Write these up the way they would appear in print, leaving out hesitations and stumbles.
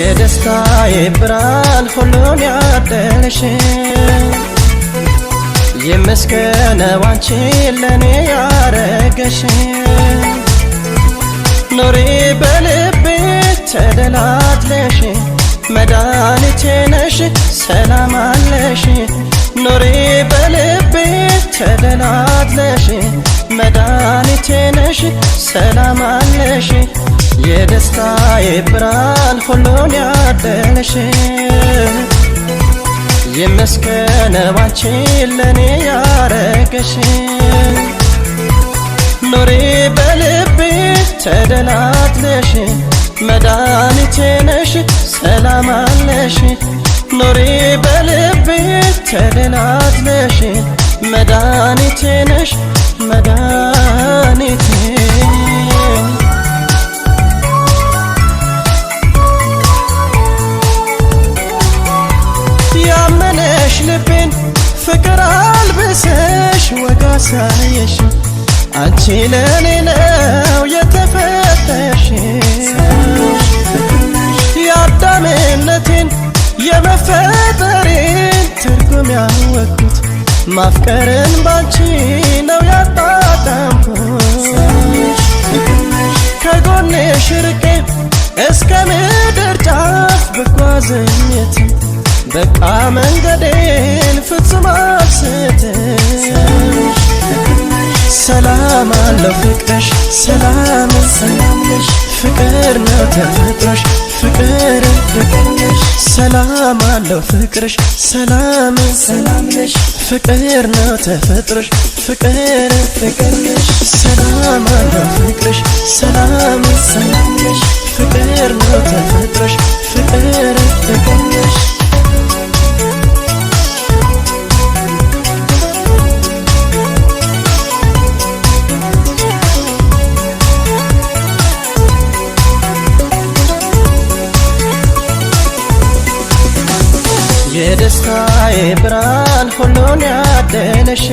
የደስታዬ ብርሃን ሁሉን ያደለሽ ይመስገነው አንቺን ለኔ ያረገሽ ኑሪ በልቤ ተደላድለሽ መድኃኒቴ ነሽ ሰላም አለሽ ኑሪ በልቤ ተደላድለሽ መድኃኒቴ ነሽ ሰላም አለሽ የደስታዬ ብርሃን ሁሉን ያደለሽ ይመስገነው አንቺን ለኔ ያረገሽ ኑሪ በልቤ ተደላድለሽ መድኃኒቴ ነሽ ሰላም አለሽ ኑሪ በልቤ ተደላድለሽ መድኃኒቴ ነሽ መድኃኒቴ ያመነሽ ልቤን ፍቅር አልብሰሽ ወግ አሳየሽ አንቺ ለኔ ነው የተፈጠርሽ የአዳምነቴን የመፈጠሬን ትርጉም ያወቅኩት ማፍቀርን ባንቺ ነው ያጣጣምኩት ከጎንሽ ርቄ እስከ ምድር ጫፍ ብጓዝም የትም በቃ መንገዴን ፍጹም አልስትም ሰላም አለው ፍቅርሽ ሰላም ሰላምሽ ፍቅር ነው ተፈጥሮሽ ፍቅር ፍቅርሽ ሰላም አለው ፍቅርሽ ሰላም ሰላምሽ ፍቅር ነው ተፈጥሮሽ ፍቅር ፍቅርሽ ሰላም አለው ፍቅርሽ ሰላም ሰላምሽ ፍቅር ነው ተፈጥሮሽ ፍቅር ፍቅርሽ የደስታዬ ብርሃን ሁሉን ያደለሽ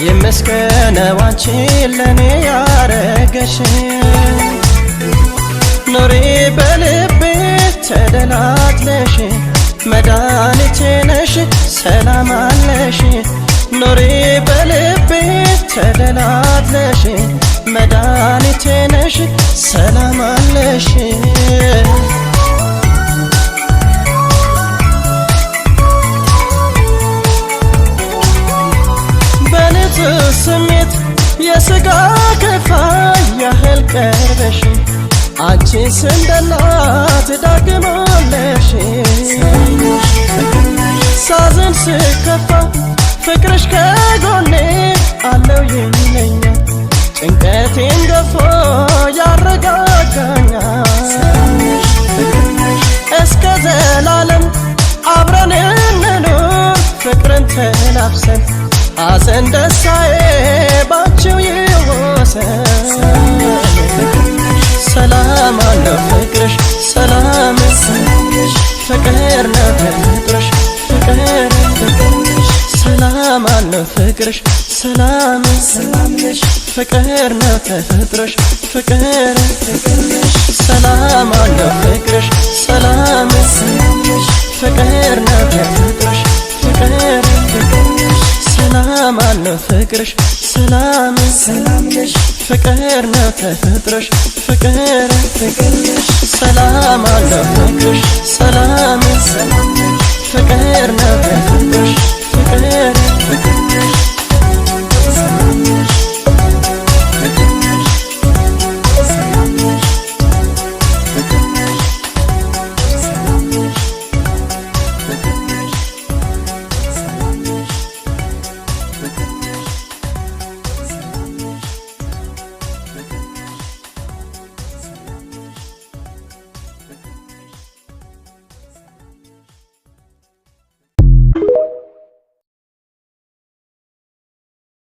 ይመስገነው አንቺን ለኔ ያረገሽ ኑሪ በልቤ ተደላድለሽ መድኃኒቴ ነሽ ሰላም አለሽ ኑሪ በልቤ ተደላድለሽ መድኃኒቴ ነሽ ሰላም አለሽ ስሜት የሥጋ ክፋይ ያህል ቀርበሽ አንቺስ እንደናት ዳግም አለሽ ሳዝን ስከፋ ፍቅርሽ ከጎኔ አለው ይለኛል ጭንቀቴን ገፎ ያረጋጋኛል እስከ ዘላለም አብረን እንኑር ፍቅርን ተላብሰን ሐዘን ደስታዬ ባንቺው ይወሰን ሰላም አለው ፍቅርሽ ሰላም ሰላምሽ ፍቅር ነው ተፈጥሮሽ ፍቅር ፍቅርሽ ሰላም አለው ፍቅርሽ ሰላም ሰላምሽ ፍቅር ነው ተፈጥሮሽ ፍቅር ፍቅርሽ ሰላም አለው ፍቅርሽ ሰላም ሰላምሽ ፍቅር ነው ተፈጥሮሽ ፍቅር ፍቅርሽ ሰላም አለው ፍቅርሽ ሰላም ሰላምሽ ፍቅር ነው ተፈጥሮሽ ፍቅር ፍቅርሽ ሰላም አለው ፍቅርሽ ሰላም ሰላምሽ ፍቅር ነው ተፈጥሮሽ ፍቅር